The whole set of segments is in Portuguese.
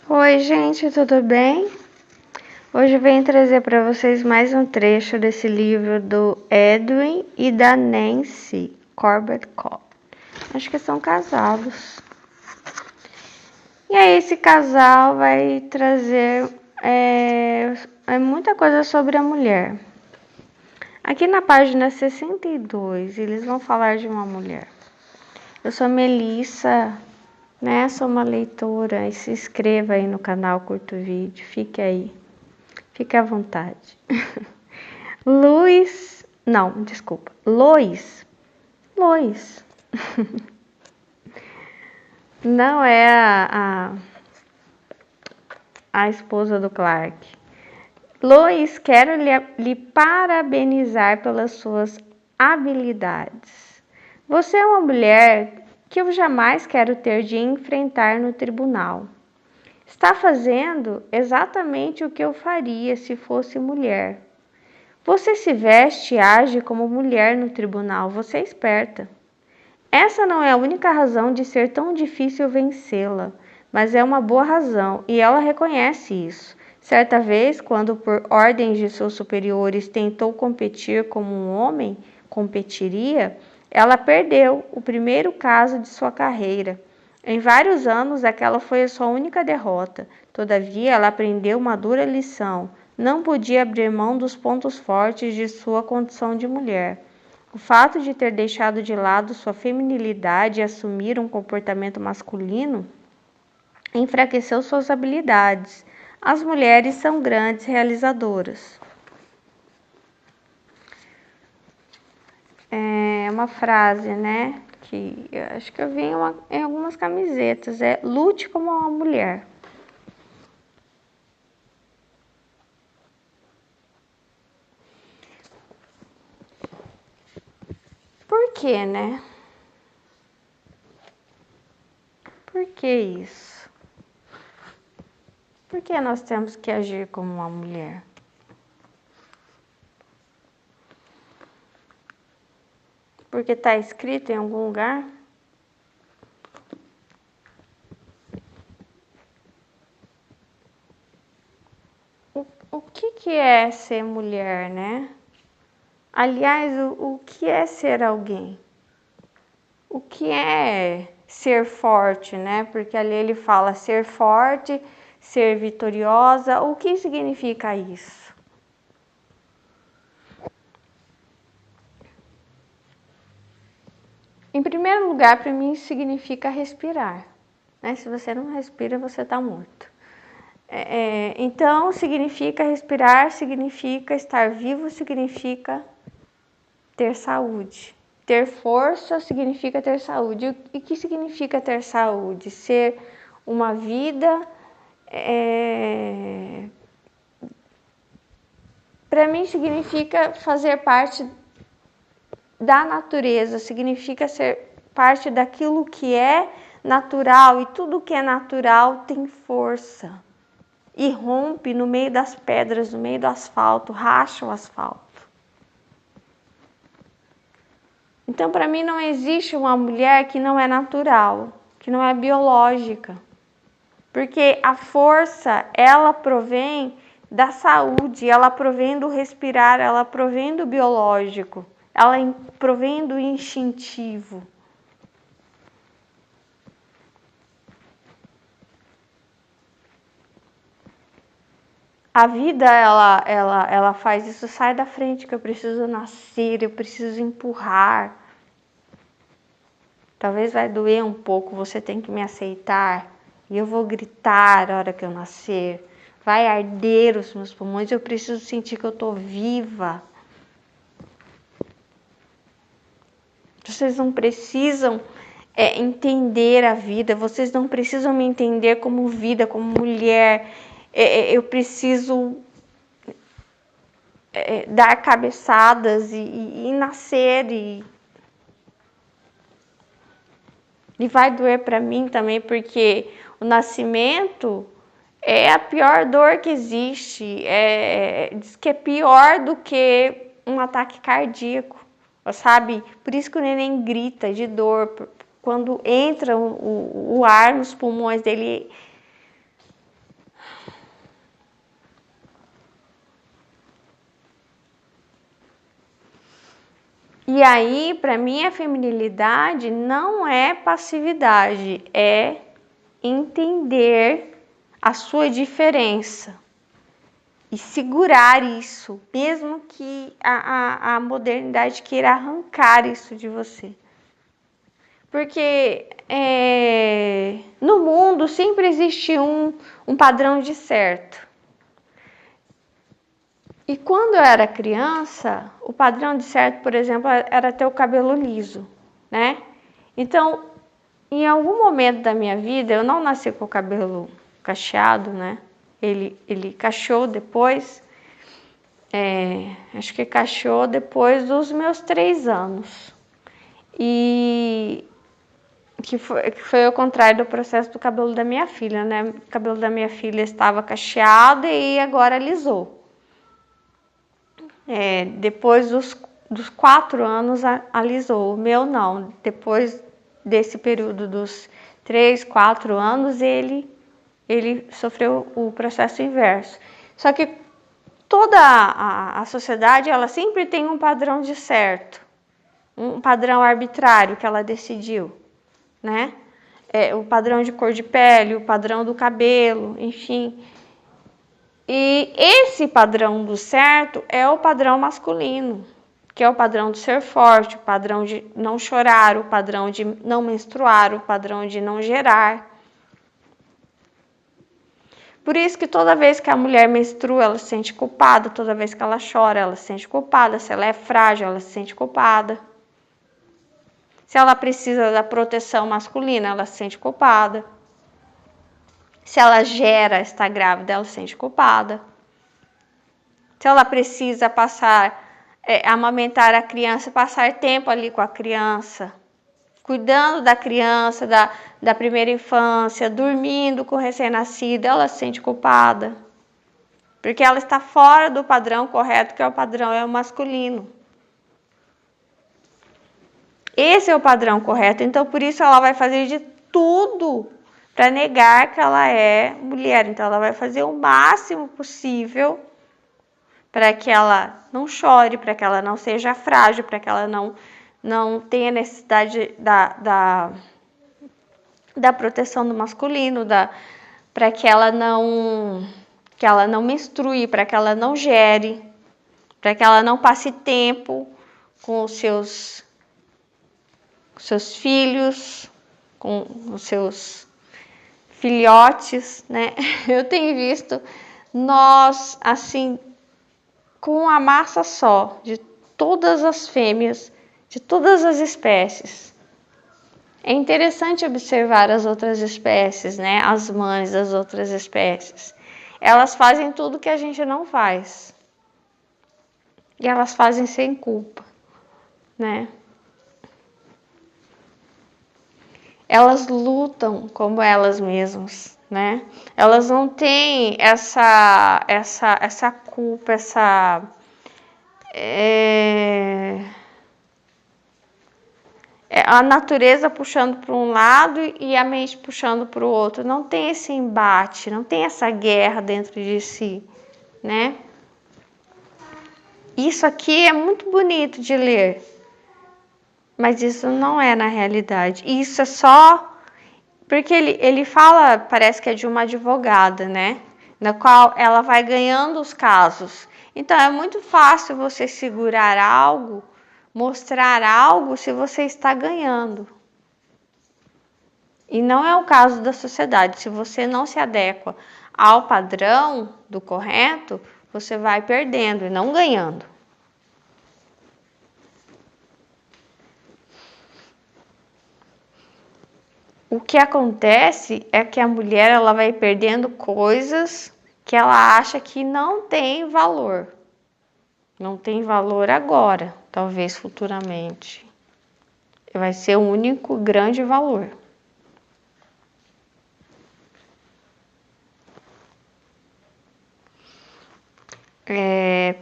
Oi, gente, tudo bem? Hoje eu venho trazer para vocês mais um trecho desse livro do Edwin e da Nancy Corbett Cobb. Acho que são casados. E aí esse casal vai trazer muita coisa sobre a mulher. Aqui na página 62, eles vão falar de uma mulher. Eu sou Melissa, né? Sou uma leitora e se inscreva aí no canal, curta o vídeo, fique aí. Fique à vontade. Lois. Não é a esposa do Clark. Lois, quero lhe parabenizar pelas suas habilidades. Você é uma mulher que eu jamais quero ter de enfrentar no tribunal. Está fazendo exatamente o que eu faria se fosse mulher. Você se veste e age como mulher no tribunal, você é esperta. Essa não é a única razão de ser tão difícil vencê-la, mas é uma boa razão e ela reconhece isso. Certa vez, quando por ordens de seus superiores tentou competir como um homem competiria, ela perdeu o primeiro caso de sua carreira. Em vários anos, aquela foi a sua única derrota. Todavia, ela aprendeu uma dura lição. Não podia abrir mão dos pontos fortes de sua condição de mulher. O fato de ter deixado de lado sua feminilidade e assumir um comportamento masculino enfraqueceu suas habilidades. As mulheres são grandes realizadoras. É uma frase, né? Que eu acho que eu vi em algumas camisetas. Lute como uma mulher. Por quê, né? Por que isso? Por que nós temos que agir como uma mulher? Porque está escrito em algum lugar? O que é ser mulher, né? Aliás, o que é ser alguém? O que é ser forte, né? Porque ali ele fala ser forte, ser vitoriosa. O que significa isso? Em primeiro lugar, para mim, significa respirar. Né? Se você não respira, você está morto. Então, significa respirar, significa estar vivo, significa ter saúde. Ter força significa ter saúde. E o que significa ter saúde? Ser uma vida... Para mim significa fazer parte da natureza, significa ser parte daquilo que é natural, e tudo que é natural tem força. E rompe no meio das pedras, no meio do asfalto, racha o asfalto. Então, para mim, não existe uma mulher que não é natural, que não é biológica. Porque a força, ela provém da saúde, ela provém do respirar, ela provém do biológico, ela provém do instintivo. A vida, ela faz isso, sai da frente que eu preciso nascer, eu preciso empurrar. Talvez vai doer um pouco, você tem que me aceitar. E eu vou gritar a hora que eu nascer. Vai arder os meus pulmões, eu preciso sentir que eu estou viva. Vocês não precisam entender a vida, vocês não precisam me entender como vida, como mulher. Eu preciso dar cabeçadas e nascer. E vai doer para mim também, porque o nascimento é a pior dor que existe. Diz que é pior do que um ataque cardíaco, sabe? Por isso que o neném grita de dor. Quando entra o ar nos pulmões dele, E aí, para mim, a feminilidade não é passividade, é entender a sua diferença e segurar isso, mesmo que a modernidade queira arrancar isso de você. Porque no mundo sempre existe um padrão de certo. E quando eu era criança, o padrão de certo, por exemplo, era ter o cabelo liso, né? Então, em algum momento da minha vida, eu não nasci com o cabelo cacheado, né? Ele cacheou depois, acho que cacheou depois dos meus 3 anos. E que foi ao contrário do processo do cabelo da minha filha, né? O cabelo da minha filha estava cacheado e agora alisou. Depois dos 4 anos alisou. O meu não. Depois desse período dos 3, 4 anos, ele sofreu o processo inverso. Só que toda a sociedade, ela sempre tem um padrão de certo, um padrão arbitrário que ela decidiu, né? O padrão de cor de pele, o padrão do cabelo, enfim. E esse padrão do certo é o padrão masculino, que é o padrão de ser forte, o padrão de não chorar, o padrão de não menstruar, o padrão de não gerar. Por isso que toda vez que a mulher menstrua, ela se sente culpada, toda vez que ela chora, ela se sente culpada, se ela é frágil, ela se sente culpada. Se ela precisa da proteção masculina, ela se sente culpada. Se ela gera, está grávida, ela se sente culpada. Se ela precisa amamentar a criança, passar tempo ali com a criança, cuidando da criança, da primeira infância, dormindo com o recém-nascido, ela se sente culpada. Porque ela está fora do padrão correto, que é o masculino. Esse é o padrão correto, então por isso ela vai fazer de tudo para negar que ela é mulher. Então ela vai fazer o máximo possível para que ela não chore, para que ela não seja frágil, para que ela não tenha necessidade da proteção do masculino, para que ela não menstrue, para que ela não gere, para que ela não passe tempo com os seus filhos, com os seus filhotes, né? Eu tenho visto nós, assim, com a massa só, de todas as fêmeas, de todas as espécies. É interessante observar as outras espécies, né? As mães das outras espécies. Elas fazem tudo que a gente não faz. E elas fazem sem culpa, né? Elas lutam como elas mesmas, né? Elas não têm essa culpa, a natureza puxando para um lado e a mente puxando para o outro. Não tem esse embate, não tem essa guerra dentro de si, né? Isso aqui é muito bonito de ler, mas isso não é na realidade. Isso é só porque ele fala, parece que é de uma advogada, né? Na qual ela vai ganhando os casos. Então é muito fácil você segurar algo, mostrar algo se você está ganhando. E não é o caso da sociedade. Se você não se adequa ao padrão do correto, você vai perdendo e não ganhando. O que acontece é que a mulher ela vai perdendo coisas que ela acha que não tem valor. Não tem valor agora, talvez futuramente. Vai ser o único grande valor.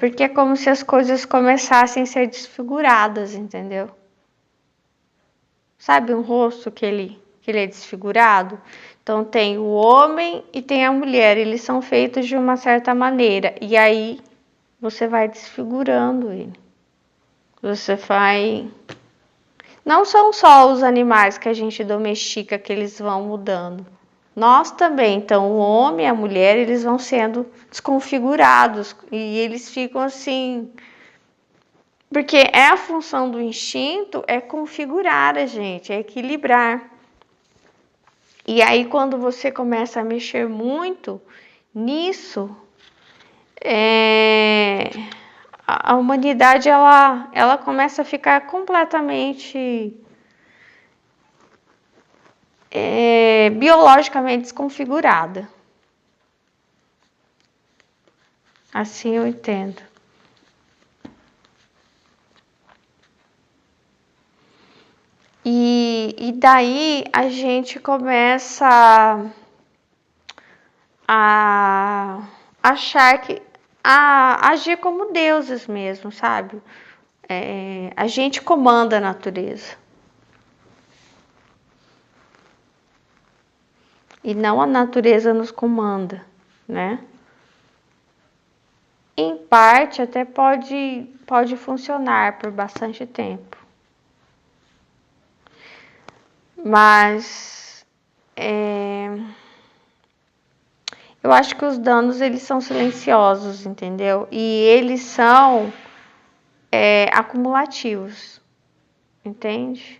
Porque é como se as coisas começassem a ser desfiguradas, entendeu? Sabe um rosto que ele é desfigurado? Então tem o homem e tem a mulher, eles são feitos de uma certa maneira, e aí você vai desfigurando ele. Você vai... Não são só os animais que a gente domestica que eles vão mudando. Nós também. Então, o homem e a mulher, eles vão sendo desconfigurados. E eles ficam assim... Porque é a função do instinto, é configurar a gente, é equilibrar. E aí, quando você começa a mexer muito nisso, a humanidade ela começa a ficar completamente biologicamente desconfigurada. Assim eu entendo. E daí a gente começa a achar que a agir como deuses mesmo, sabe? A gente comanda a natureza. E não a natureza nos comanda, né? Em parte até pode funcionar por bastante tempo. Mas eu acho que os danos eles são silenciosos, entendeu? E eles são acumulativos, entende?